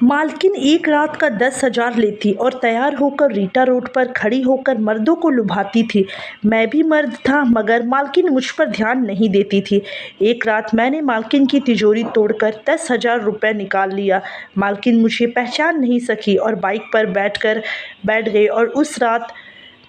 मालकिन एक रात का 10,000 लेती और तैयार होकर रीटा रोड पर खड़ी होकर मर्दों को लुभाती थी। मैं भी मर्द था, मगर मालकिन मुझ पर ध्यान नहीं देती थी। एक रात मैंने मालकिन की तिजोरी तोड़कर 10,000 रुपये निकाल लिया। मालकिन मुझे पहचान नहीं सकी और बाइक पर बैठ गई। और उस रात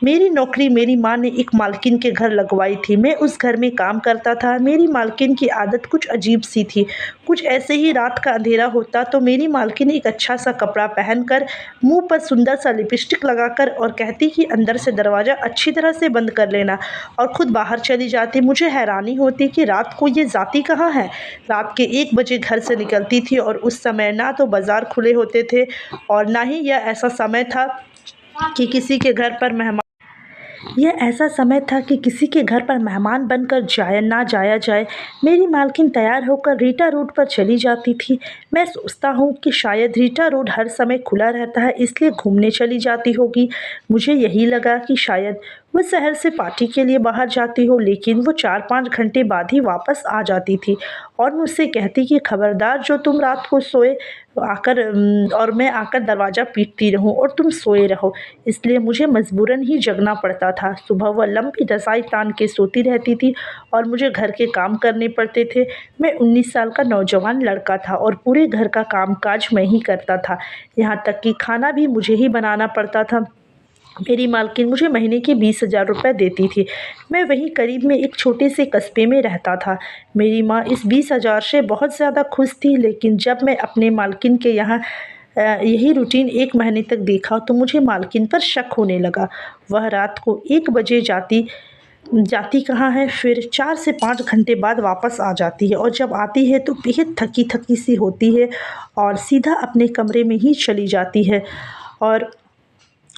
मेरी नौकरी मेरी माँ ने एक मालकिन के घर लगवाई थी। मैं उस घर में काम करता था। मेरी मालकिन की आदत कुछ अजीब सी थी। कुछ ऐसे ही रात का अंधेरा होता तो मेरी मालकिन एक अच्छा सा कपड़ा पहनकर, मुंह पर सुंदर सा लिपस्टिक लगाकर और कहती कि अंदर से दरवाज़ा अच्छी तरह से बंद कर लेना, और खुद बाहर चली जाती। मुझे हैरानी होती कि रात को ये जाती कहाँ है। रात के 1 बजे घर से निकलती थी और उस समय ना तो बाजार खुले होते थे और ना ही यह ऐसा समय था कि किसी के घर पर मेहमान यह ऐसा समय था कि किसी के घर पर मेहमान बनकर जाया जाए। मेरी मालकिन तैयार होकर रीटा रोड पर चली जाती थी। मैं सोचता हूँ कि शायद रीटा रोड हर समय खुला रहता है, इसलिए घूमने चली जाती होगी। मुझे यही लगा कि शायद वह शहर से पार्टी के लिए बाहर जाती हो, लेकिन वो 4-5 घंटे बाद ही वापस आ जाती थी और मुझसे कहती कि खबरदार, जो तुम रात को सोए आकर और मैं आकर दरवाज़ा पीटती रहूं और तुम सोए रहो। इसलिए मुझे मजबूरन ही जगना पड़ता था। सुबह वह लंबी रज़ाई तान के सोती रहती थी और मुझे घर के काम करने पड़ते थे। मैं 19 साल का नौजवान लड़का था और पूरे घर का काम काज मैं ही करता था। यहाँ तक कि खाना भी मुझे ही बनाना पड़ता था। मेरी मालकिन मुझे महीने के 20,000 रुपये देती थी। मैं वहीं करीब में एक छोटे से कस्बे में रहता था। मेरी माँ इस 20,000 से बहुत ज़्यादा खुश थी, लेकिन जब मैं अपने मालकिन के यहाँ यही रूटीन 1 महीने तक देखा तो मुझे मालकिन पर शक होने लगा। वह रात को 1 बजे जाती जाती कहाँ है, फिर 4 से 5 घंटे बाद वापस आ जाती है और जब आती है तो बेहद थकी-थकी सी होती है और सीधा अपने कमरे में ही चली जाती है। और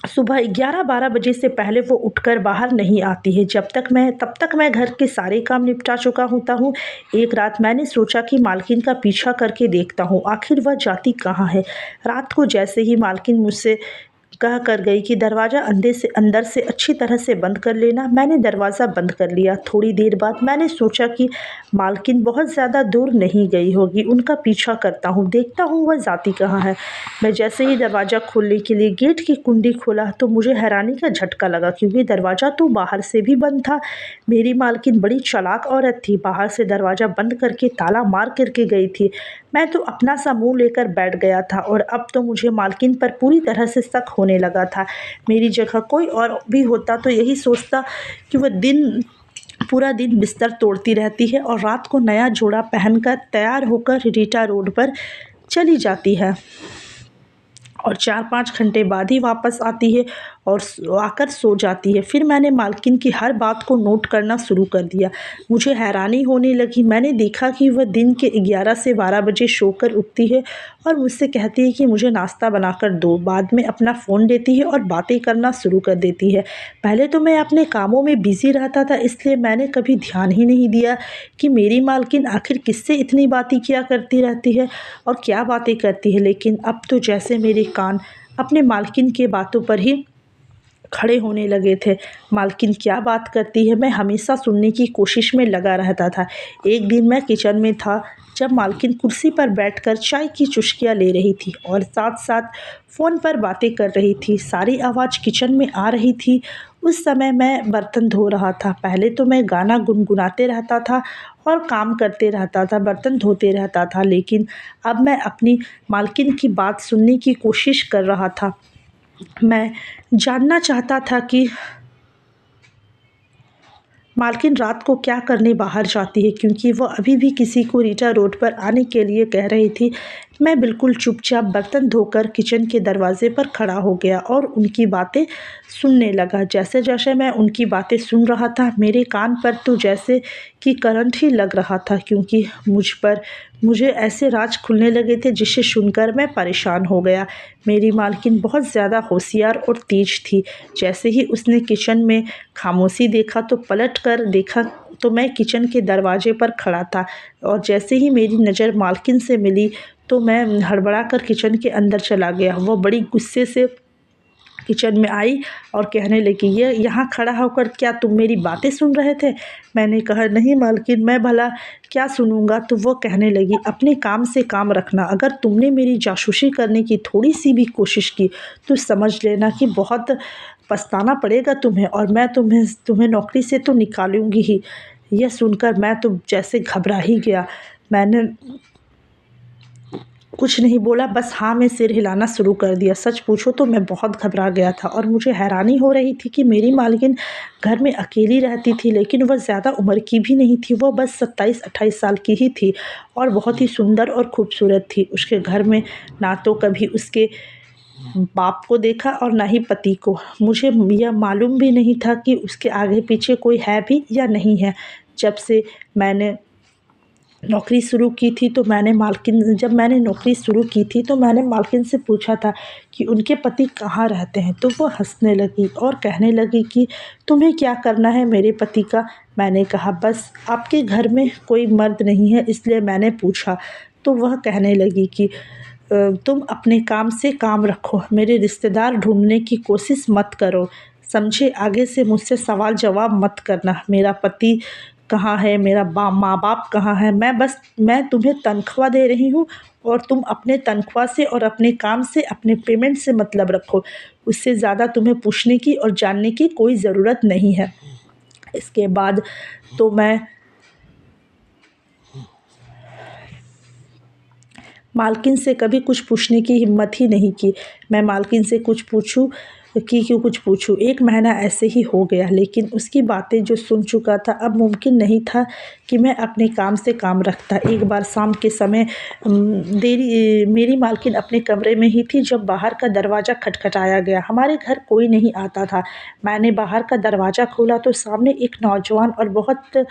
सुबह 11-12 बजे से पहले वो उठकर बाहर नहीं आती है। तब तक मैं घर के सारे काम निपटा चुका होता हूँ। एक रात मैंने सोचा कि मालकिन का पीछा करके देखता हूँ, आखिर वह जाती कहाँ है। रात को जैसे ही मालकिन मुझसे कह कर गई कि दरवाज़ा अंदर से अच्छी तरह से बंद कर लेना, मैंने दरवाज़ा बंद कर लिया। थोड़ी देर बाद मैंने सोचा कि मालकिन बहुत ज़्यादा दूर नहीं गई होगी, उनका पीछा करता हूँ, देखता हूँ वह जाती कहाँ है। मैं जैसे ही दरवाज़ा खोलने के लिए गेट की कुंडी खोला तो मुझे हैरानी का झटका लगा, क्योंकि दरवाज़ा तो बाहर से भी बंद था। मेरी मालकिन बड़ी चालाक औरत थी, बाहर से दरवाज़ा बंद करके ताला मार करके गई थी। मैं तो अपना सा मुँह लेकर बैठ गया था और अब तो मुझे मालकिन पर पूरी तरह से शक होने लगा था। मेरी जगह कोई और भी होता तो यही सोचता कि वह पूरा दिन बिस्तर तोड़ती रहती है और रात को नया जोड़ा पहनकर तैयार होकर रीटा रोड पर चली जाती है और 4-5 घंटे बाद ही वापस आती है और आकर सो जाती है। फिर मैंने मालकिन की हर बात को नोट करना शुरू कर दिया। मुझे हैरानी होने लगी। मैंने देखा कि वह दिन के 11 से 12 बजे सोकर उठती है और मुझसे कहती है कि मुझे नाश्ता बनाकर दो। बाद में अपना फ़ोन लेती है और बातें करना शुरू कर देती है। पहले तो मैं अपने कामों में बिज़ी रहता था, इसलिए मैंने कभी ध्यान ही नहीं दिया कि मेरी मालकिन आखिर किससे इतनी बातें किया करती रहती है और क्या बातें करती है। लेकिन अब तो जैसे मेरे कान अपने मालकिन के बातों पर ही खड़े होने लगे थे। मालकिन क्या बात करती है, मैं हमेशा सुनने की कोशिश में लगा रहता था। एक दिन मैं किचन में था जब मालकिन कुर्सी पर बैठकर चाय की चुस्कियाँ ले रही थी और साथ-साथ फ़ोन पर बातें कर रही थी। सारी आवाज़ किचन में आ रही थी। उस समय मैं बर्तन धो रहा था। पहले तो मैं गाना गुनगुनाते रहता था और काम करते रहता था, बर्तन धोते रहता था, लेकिन अब मैं अपनी मालकिन की बात सुनने की कोशिश कर रहा था। मैं जानना चाहता था कि मालकिन रात को क्या करने बाहर जाती है, क्योंकि वो अभी भी किसी को रीटा रोड पर आने के लिए कह रही थी। मैं बिल्कुल चुपचाप बर्तन धोकर किचन के दरवाजे पर खड़ा हो गया और उनकी बातें सुनने लगा। जैसे जैसे मैं उनकी बातें सुन रहा था, मेरे कान पर तो जैसे कि करंट ही लग रहा था, क्योंकि मुझे ऐसे राज खुलने लगे थे जिसे सुनकर मैं परेशान हो गया। मेरी मालकिन बहुत ज़्यादा होशियार और तेज थी। जैसे ही उसने किचन में खामोशी देखा तो पलट कर देखा तो मैं किचन के दरवाजे पर खड़ा था और जैसे ही मेरी नज़र मालकिन से मिली तो मैं हड़बड़ा कर किचन के अंदर चला गया। वो बड़ी गुस्से से किचन में आई और कहने लगी, ये यहाँ खड़ा होकर क्या तुम मेरी बातें सुन रहे थे? मैंने कहा, नहीं मालकिन, मैं भला क्या सुनूंगा। तो वो कहने लगी, अपने काम से काम रखना। अगर तुमने मेरी जासूसी करने की थोड़ी सी भी कोशिश की तो समझ लेना कि बहुत पछताना पड़ेगा तुम्हें, और मैं तुम्हें नौकरी से तो निकालूंगी ही। यह सुनकर मैं तो जैसे घबरा ही गया। मैंने कुछ नहीं बोला, बस हाँ में सिर हिलाना शुरू कर दिया। सच पूछो तो मैं बहुत घबरा गया था और मुझे हैरानी हो रही थी कि मेरी मालकिन घर में अकेली रहती थी, लेकिन वह ज़्यादा उम्र की भी नहीं थी। वह बस 27-28 साल की ही थी और बहुत ही सुंदर और खूबसूरत थी। उसके घर में ना तो कभी उसके बाप को देखा और ना ही पति को। मुझे यह मालूम भी नहीं था कि उसके आगे पीछे कोई है भी या नहीं है। जब मैंने नौकरी शुरू की थी तो मैंने मालकिन से पूछा था कि उनके पति कहाँ रहते हैं। तो वो हंसने लगी और कहने लगी कि तुम्हें क्या करना है मेरे पति का। मैंने कहा, बस आपके घर में कोई मर्द नहीं है इसलिए मैंने पूछा। तो वह कहने लगी कि तुम अपने काम से काम रखो, मेरे रिश्तेदार ढूंढने की कोशिश मत करो, समझे? आगे से मुझसे सवाल जवाब मत करना। मेरा पति कहाँ है, मेरा माँ बाप कहाँ है? मैं तुम्हें तनख्वाह दे रही हूँ और तुम अपने तनख्वाह से और अपने काम से, अपने पेमेंट से मतलब रखो। उससे ज़्यादा तुम्हें पूछने की और जानने की कोई ज़रूरत नहीं है। इसके बाद तो मैं मालकिन से कभी कुछ पूछने की हिम्मत ही नहीं की। मैं मालकिन से कुछ पूछूं। 1 महीना ऐसे ही हो गया, लेकिन उसकी बातें जो सुन चुका था, अब मुमकिन नहीं था कि मैं अपने काम से काम रखता। एक बार शाम के समय मेरी मालकिन अपने कमरे में ही थी जब बाहर का दरवाज़ा खटखटाया गया। हमारे घर कोई नहीं आता था। मैंने बाहर का दरवाज़ा खोला तो सामने एक नौजवान और बहुत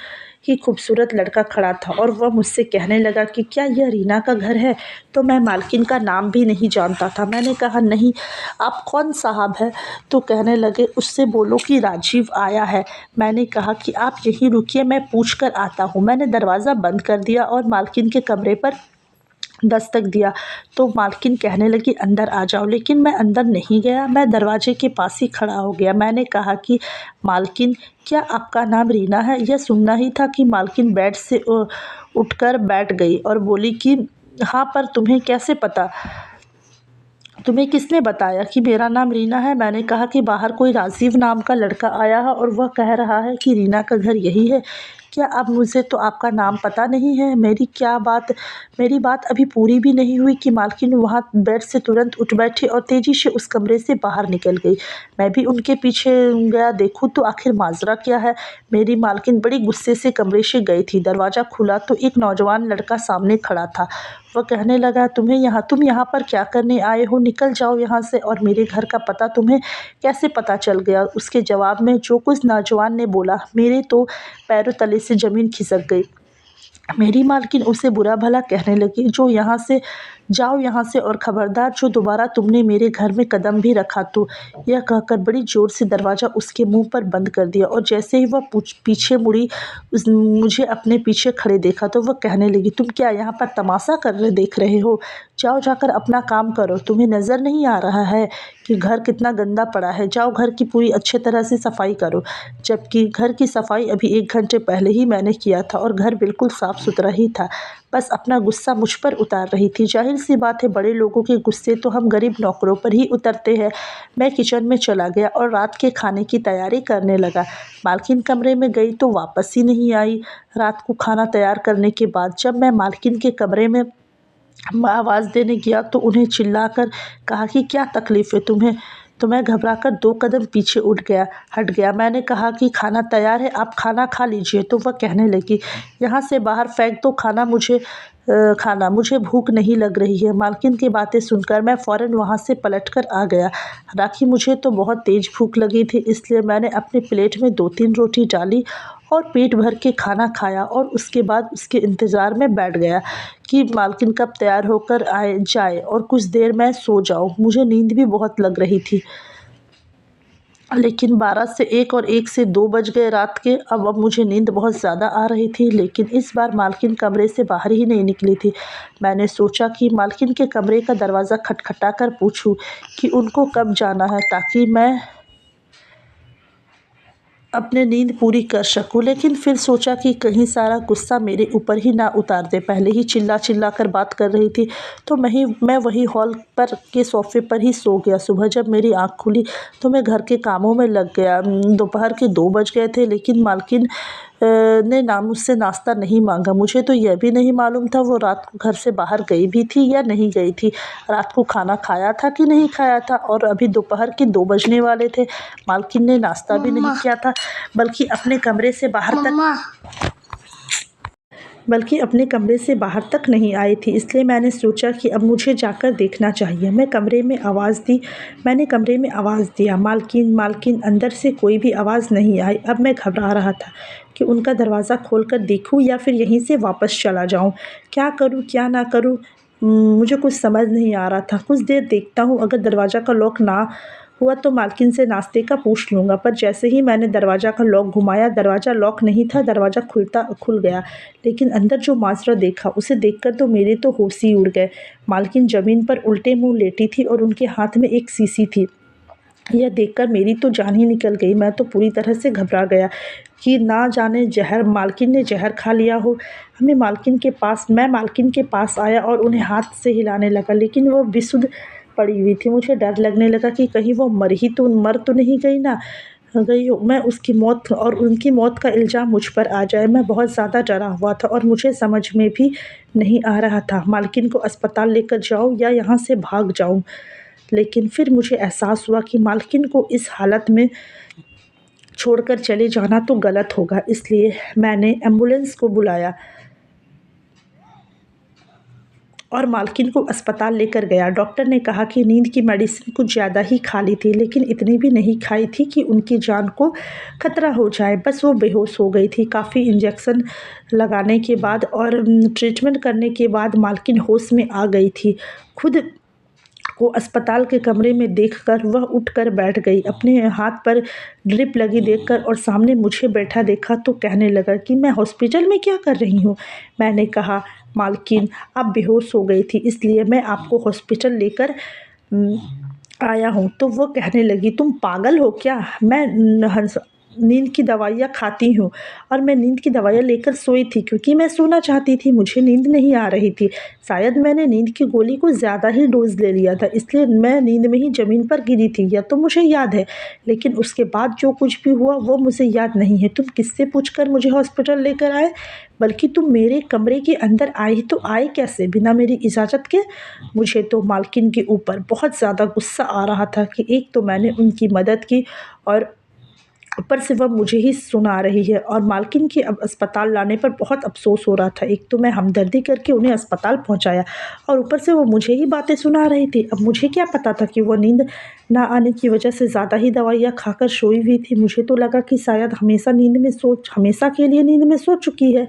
ही खूबसूरत लड़का खड़ा था और वह मुझसे कहने लगा कि क्या यह रीना का घर है? तो मैं मालकिन का नाम भी नहीं जानता था। मैंने कहा, नहीं, आप कौन साहब है? तो कहने लगे, उससे बोलो कि राजीव आया है। मैंने कहा कि आप यहीं रुकिए, मैं पूछ कर आता हूँ। मैंने दरवाज़ा बंद कर दिया और मालकिन के कमरे पर दस्तक दिया तो मालकिन कहने लगी, अंदर आ जाओ। लेकिन मैं अंदर नहीं गया, मैं दरवाजे के पास ही खड़ा हो गया। मैंने कहा कि मालकिन, क्या आपका नाम रीना है? यह सुनना ही था कि मालकिन बेड से उठकर बैठ गई और बोली कि हाँ, पर तुम्हें कैसे पता? तुम्हें किसने बताया कि मेरा नाम रीना है? मैंने कहा कि बाहर कोई राजीव नाम का लड़का आया है और वह कह रहा है कि रीना का घर यही है। क्या अब मुझे तो आपका नाम पता नहीं है? मेरी बात अभी पूरी भी नहीं हुई कि मालकिन वहाँ बेड से तुरंत उठ बैठी और तेज़ी से उस कमरे से बाहर निकल गई। मैं भी उनके पीछे गया, देखूँ तो आखिर माजरा क्या है। मेरी मालकिन बड़ी गुस्से से कमरे से गई थी। दरवाज़ा खुला तो एक नौजवान लड़का सामने खड़ा था। वह कहने लगा, तुम यहाँ पर क्या करने आए हो? निकल जाओ यहाँ से, और मेरे घर का पता तुम्हें कैसे पता चल गया? उसके जवाब में जो कुछ नौजवान ने बोला, मेरे तो पैरों तले से ज़मीन खिसक गई। मेरी मालकिन उसे बुरा भला कहने लगी, जाओ यहाँ से और ख़बरदार जो दोबारा तुमने मेरे घर में कदम भी रखा तो। यह कहकर बड़ी ज़ोर से दरवाज़ा उसके मुंह पर बंद कर दिया और जैसे ही वह पीछे मुड़ी, मुझे अपने पीछे खड़े देखा तो वह कहने लगी, तुम क्या यहाँ पर तमाशा देख रहे हो? जाओ, जाकर अपना काम करो। तुम्हें नज़र नहीं आ रहा है कि घर कितना गंदा पड़ा है? जाओ, घर की पूरी अच्छे तरह से सफाई करो। जबकि घर की सफाई अभी 1 घंटे पहले ही मैंने किया था और घर बिल्कुल साफ़ सुथरा ही था। बस अपना गुस्सा मुझ पर उतार रही थी। जाहिर सी बात है, बड़े लोगों के गुस्से तो हम गरीब नौकरों पर ही उतरते हैं। मैं किचन में चला गया और रात के खाने की तैयारी करने लगा। मालकिन कमरे में गई तो वापस ही नहीं आई। रात को खाना तैयार करने के बाद जब मैं मालकिन के कमरे में आवाज़ देने गया तो उन्हें चिल्लाकर कहा कि क्या तकलीफ़ है तुम्हें? तो मैं घबराकर 2 कदम पीछे हट गया। मैंने कहा कि खाना तैयार है, आप खाना खा लीजिए। तो वह कहने लगी, यहाँ से बाहर फेंक दो खाना, मुझे भूख नहीं लग रही है। मालकिन की बातें सुनकर मैं फ़ौरन वहाँ से पलटकर आ गया। हालांकि मुझे तो बहुत तेज़ भूख लगी थी, इसलिए मैंने अपने प्लेट में 2-3 रोटी डाली और पेट भर के खाना खाया और उसके बाद उसके इंतज़ार में बैठ गया कि मालकिन कब तैयार होकर जाए और कुछ देर मैं सो जाऊं। मुझे नींद भी बहुत लग रही थी। लेकिन 12 से 1 और 1 से 2 बज गए रात के। अब मुझे नींद बहुत ज़्यादा आ रही थी, लेकिन इस बार मालकिन कमरे से बाहर ही नहीं निकली थी। मैंने सोचा कि मालकिन के कमरे का दरवाज़ा खटखटा कर पूछूं कि उनको कब जाना है, ताकि मैं अपने नींद पूरी कर सकूं। लेकिन फिर सोचा कि कहीं सारा गुस्सा मेरे ऊपर ही ना उतार दे। पहले ही चिल्ला चिल्ला कर बात कर रही थी, तो मैं वही हॉल पर के सोफ़े पर ही सो गया। सुबह जब मेरी आँख खुली तो मैं घर के कामों में लग गया। दोपहर के 2 बज गए थे, लेकिन मालकिन ने मुझसे नाश्ता नहीं मांगा। मुझे तो यह भी नहीं मालूम था वो रात को घर से बाहर गई भी थी या नहीं गई थी, रात को खाना खाया था कि नहीं खाया था। और अभी दोपहर के 2 बजने वाले थे। मालकिन ने नाश्ता भी नहीं किया था, बल्कि अपने कमरे से बाहर तक नहीं आई थी। इसलिए मैंने सोचा कि अब मुझे जाकर देखना चाहिए। मैंने कमरे में आवाज़ दिया, मालकिन मालकिन। अंदर से कोई भी आवाज़ नहीं आई। अब मैं घबरा रहा था कि उनका दरवाज़ा खोलकर देखूं या फिर यहीं से वापस चला जाऊं। क्या करूं क्या ना करूं, मुझे कुछ समझ नहीं आ रहा था। कुछ देर देखता हूं, अगर दरवाज़ा का लॉक ना हुआ तो मालकिन से नाश्ते का पूछ लूँगा। पर जैसे ही मैंने दरवाज़ा का लॉक घुमाया, दरवाज़ा लॉक नहीं था। दरवाज़ा खुल गया, लेकिन अंदर जो माजरा देखा, उसे देखकर तो मेरे तो होश ही उड़ गए। मालकिन ज़मीन पर उल्टे मुँह लेटी थी और उनके हाथ में एक शीशी थी। यह देखकर मेरी तो जान ही निकल गई। मैं तो पूरी तरह से घबरा गया कि ना जाने मालकिन ने जहर खा लिया हो। मैं मालकिन के पास आया और उन्हें हाथ से हिलाने लगा, लेकिन वो बेसुध पड़ी हुई थी। मुझे डर लगने लगा कि कहीं वो मर तो नहीं गई हो। मैं उसकी मौत और उनकी मौत का इल्ज़ाम मुझ पर आ जाए। मैं बहुत ज़्यादा डरा हुआ था और मुझे समझ में भी नहीं आ रहा था, मालकिन को अस्पताल लेकर जाऊं या यहाँ से भाग जाऊं। लेकिन फिर मुझे एहसास हुआ कि मालकिन को इस हालत में छोड़कर चले जाना तो गलत होगा। इसलिए मैंने एम्बुलेंस को बुलाया और मालकिन को अस्पताल लेकर गया। डॉक्टर ने कहा कि नींद की मेडिसिन कुछ ज़्यादा ही खा ली थी, लेकिन इतनी भी नहीं खाई थी कि उनकी जान को खतरा हो जाए। बस वो बेहोश हो गई थी। काफ़ी इंजेक्शन लगाने के बाद और ट्रीटमेंट करने के बाद मालकिन होश में आ गई थी। खुद को अस्पताल के कमरे में देखकर वह उठकर बैठ गई। अपने हाथ पर ड्रिप लगी देखकर और सामने मुझे बैठा देखा तो कहने लगा कि मैं हॉस्पिटल में क्या कर रही हूँ। मैंने कहा, मालकिन आप बेहोश हो गई थी, इसलिए मैं आपको हॉस्पिटल लेकर आया हूँ। तो वो कहने लगी, तुम पागल हो क्या? मैं नींद की दवाइयाँ खाती हूँ और मैं नींद की दवाइयाँ लेकर सोई थी क्योंकि मैं सोना चाहती थी। मुझे नींद नहीं आ रही थी। शायद मैंने नींद की गोली को ज़्यादा ही डोज ले लिया था, इसलिए मैं नींद में ही ज़मीन पर गिरी थी। यह तो मुझे याद है, लेकिन उसके बाद जो कुछ भी हुआ वो मुझे याद नहीं है। तुम किससे पूछकर मुझे हॉस्पिटल लेकर आए? बल्कि तुम मेरे कमरे के अंदर आए तो आए कैसे, बिना मेरी इजाज़त के? मुझे तो मालकिन के ऊपर बहुत ज़्यादा गुस्सा आ रहा था कि एक तो मैंने उनकी मदद की और ऊपर से वह मुझे ही सुना रही है। और मालकिन के अब अस्पताल लाने पर बहुत अफ़सोस हो रहा था। एक तो मैं हमदर्दी करके उन्हें अस्पताल पहुंचाया और ऊपर से वो मुझे ही बातें सुना रही थी। अब मुझे क्या पता था कि वो नींद ना आने की वजह से ज़्यादा ही दवाइयाँ खाकर सोई हुई थी। मुझे तो लगा कि शायद हमेशा के लिए नींद में सो चुकी है।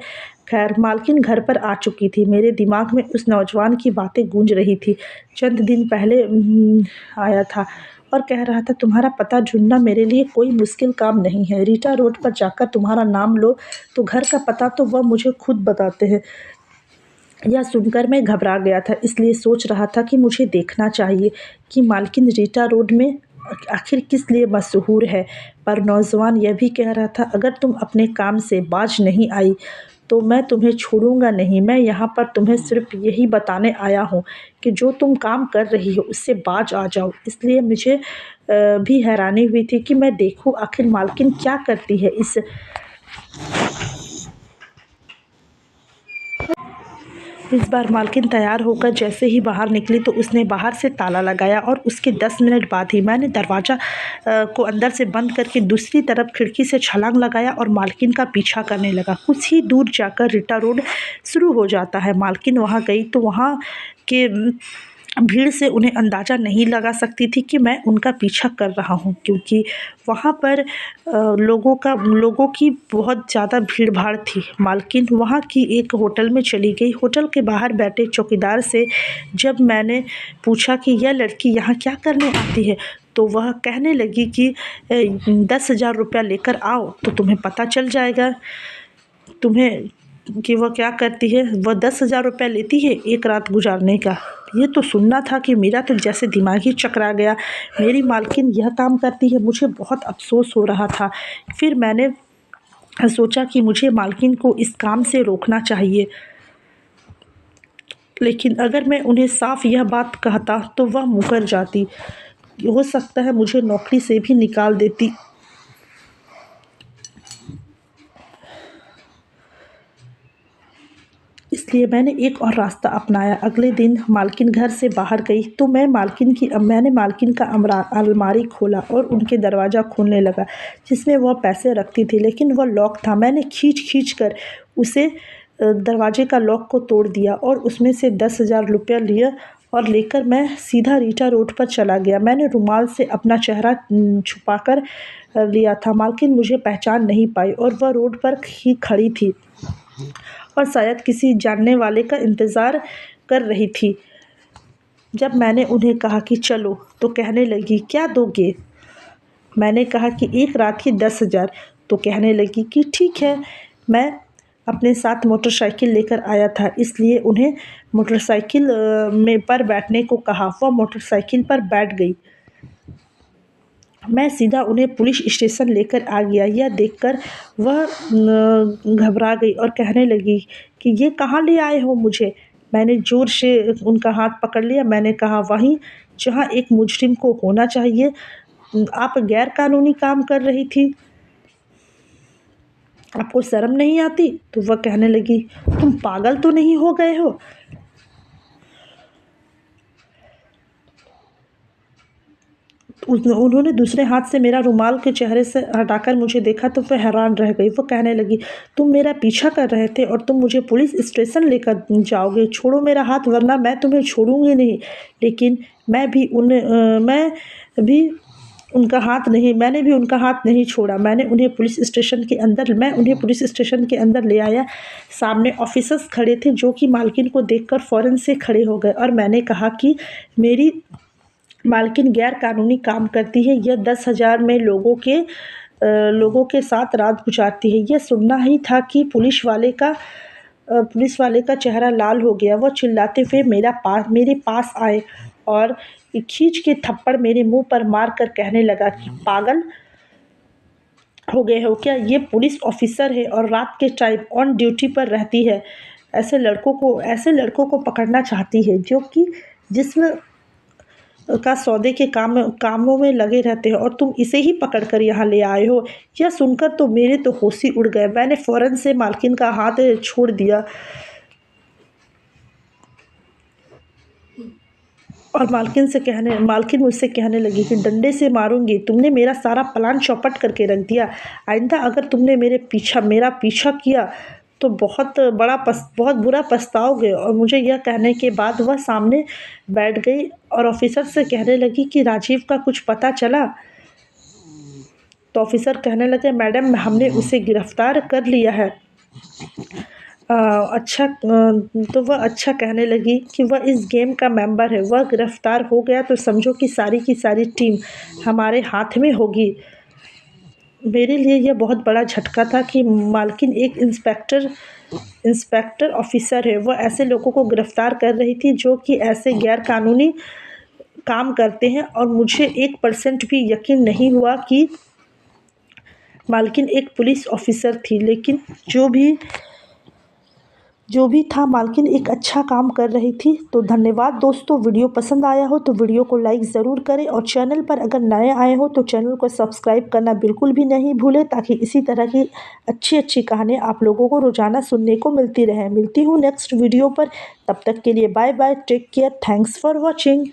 खैर, मालकिन घर पर आ चुकी थी। मेरे दिमाग में उस नौजवान की बातें गूंज रही थी। चंद दिन पहले आया था और कह रहा था, तुम्हारा पता ढूंढना मेरे लिए कोई मुश्किल काम नहीं है। रीटा रोड पर जाकर तुम्हारा नाम लो तो घर का पता तो वह मुझे खुद बताते हैं। यह सुनकर मैं घबरा गया था, इसलिए सोच रहा था कि मुझे देखना चाहिए कि मालकिन रीटा रोड में आखिर किस लिए मशहूर है। पर नौजवान यह भी कह रहा था, अगर तुम अपने काम से बाज नहीं आई तो मैं तुम्हें छोड़ूंगा नहीं। मैं यहाँ पर तुम्हें सिर्फ यही बताने आया हूँ कि जो तुम काम कर रही हो उससे बाज आ जाओ। इसलिए मुझे भी हैरानी हुई थी कि मैं देखूँ आखिर मालकिन क्या करती है। इस बार मालकिन तैयार होकर जैसे ही बाहर निकली तो उसने बाहर से ताला लगाया और उसके 10 मिनट बाद ही मैंने दरवाज़ा को अंदर से बंद करके दूसरी तरफ खिड़की से छलांग लगाया और मालकिन का पीछा करने लगा। कुछ ही दूर जाकर रीटा रोड शुरू हो जाता है। मालकिन वहाँ गई तो वहाँ के भीड़ से उन्हें अंदाज़ा नहीं लगा सकती थी कि मैं उनका पीछा कर रहा हूँ, क्योंकि वहाँ पर लोगों की बहुत ज़्यादा भीड़-भाड़ थी। मालकिन वहाँ की एक होटल में चली गई। होटल के बाहर बैठे चौकीदार से जब मैंने पूछा कि यह लड़की यहाँ क्या करने आती है, तो वह कहने लगी कि 10,000 रुपया लेकर आओ तो तुम्हें पता चल जाएगा तुम्हें कि वह क्या करती है। वह 10,000 रुपया लेती है एक रात गुजारने का। ये तो सुनना था कि मेरा तो जैसे दिमाग ही चकरा गया। मेरी मालकिन यह काम करती है, मुझे बहुत अफ़सोस हो रहा था। फिर मैंने सोचा कि मुझे मालकिन को इस काम से रोकना चाहिए, लेकिन अगर मैं उन्हें साफ यह बात कहता तो वह मुकर जाती। हो सकता है मुझे नौकरी से भी निकाल देती। इसलिए मैंने एक और रास्ता अपनाया। अगले दिन मालकिन घर से बाहर गई तो मैंने मालकिन का अलमारी खोला और उनके दरवाज़ा खोलने लगा जिसमें वह पैसे रखती थी, लेकिन वह लॉक था। मैंने खींच कर उसे दरवाजे का लॉक को तोड़ दिया और उसमें से 10,000 रुपया लिया और लेकर मैं सीधा रीटा रोड पर चला गया। मैंने रुमाल से अपना चेहरा छुपाकर लिया था। मालकिन मुझे पहचान नहीं पाई और वह रोड पर ही खड़ी थी और शायद किसी जानने वाले का इंतज़ार कर रही थी। जब मैंने उन्हें कहा कि चलो, तो कहने लगी, क्या दोगे? मैंने कहा कि एक रात की 10,000। तो कहने लगी कि ठीक है। मैं अपने साथ मोटरसाइकिल लेकर आया था, इसलिए उन्हें मोटरसाइकिल में पर बैठने को कहा। वह मोटरसाइकिल पर बैठ गई। मैं सीधा उन्हें पुलिस स्टेशन लेकर आ गया। यह देखकर वह घबरा गई और कहने लगी कि ये कहाँ ले आए हो मुझे? मैंने ज़ोर से उनका हाथ पकड़ लिया। मैंने कहा, वहीं जहाँ एक मुजरिम को होना चाहिए। आप गैर कानूनी काम कर रही थी, आपको शर्म नहीं आती? तो वह कहने लगी, तुम पागल तो नहीं हो गए हो? उन्होंने दूसरे हाथ से मेरा रुमाल के चेहरे से हटाकर मुझे देखा तो वह हैरान रह गई। वो कहने लगी, तुम मेरा पीछा कर रहे थे और तुम मुझे पुलिस स्टेशन लेकर जाओगे? छोड़ो मेरा हाथ, वरना मैं तुम्हें छोड़ूंगी नहीं। लेकिन मैंने भी उनका हाथ नहीं छोड़ा। मैं उन्हें पुलिस स्टेशन के अंदर ले आया। सामने ऑफिसर्स खड़े थे जो कि मालकिन को देखकर फ़ौरन से खड़े हो गए और मैंने कहा कि मेरी मालकिन गैर कानूनी काम करती है। यह 10,000 में लोगों के साथ रात गुजारती है। यह सुनना ही था कि पुलिस वाले का चेहरा लाल हो गया। वह चिल्लाते हुए मेरे पास आए और खींच के थप्पड़ मेरे मुंह पर मार कर कहने लगा कि पागल हो गए हो क्या? ये पुलिस ऑफिसर है और रात के टाइम ऑन ड्यूटी पर रहती है। ऐसे लड़कों को पकड़ना चाहती है जो कि जिस्म का सौदे के कामों में लगे रहते हैं और तुम इसे ही पकड़ कर यहाँ ले आए हो। यह सुनकर तो मेरे तो होश ही उड़ गए। मैंने फ़ौरन से मालकिन का हाथ छोड़ दिया और मालकिन मुझसे कहने लगी कि डंडे से मारूंगी। तुमने मेरा सारा प्लान चौपट करके रख दिया। आइंदा अगर तुमने मेरा पीछा किया तो बहुत बुरा पछताओगे। और मुझे यह कहने के बाद वह सामने बैठ गई और ऑफिसर से कहने लगी कि राजीव का कुछ पता चला? तो ऑफिसर कहने लगे, मैडम, हमने उसे गिरफ्तार कर लिया है। तो वह अच्छा कहने लगी कि वह इस गेम का मेंबर है। वह गिरफ्तार हो गया तो समझो कि सारी की सारी टीम हमारे हाथ में होगी। मेरे लिए यह बहुत बड़ा झटका था कि मालकिन एक इंस्पेक्टर ऑफिसर है। वह ऐसे लोगों को गिरफ्तार कर रही थी जो कि ऐसे गैर कानूनी काम करते हैं और मुझे 1% भी यकीन नहीं हुआ कि मालकिन एक पुलिस ऑफिसर थी। लेकिन जो भी था, मालकिन एक अच्छा काम कर रही थी। तो धन्यवाद दोस्तों। वीडियो पसंद आया हो तो वीडियो को लाइक ज़रूर करें और चैनल पर अगर नए आए हो तो चैनल को सब्सक्राइब करना बिल्कुल भी नहीं भूलें, ताकि इसी तरह की अच्छी कहानियाँ आप लोगों को रोज़ाना सुनने को मिलती रहे। मिलती हूँ नेक्स्ट वीडियो पर। तब तक के लिए bye bye, take care, thanks for watching.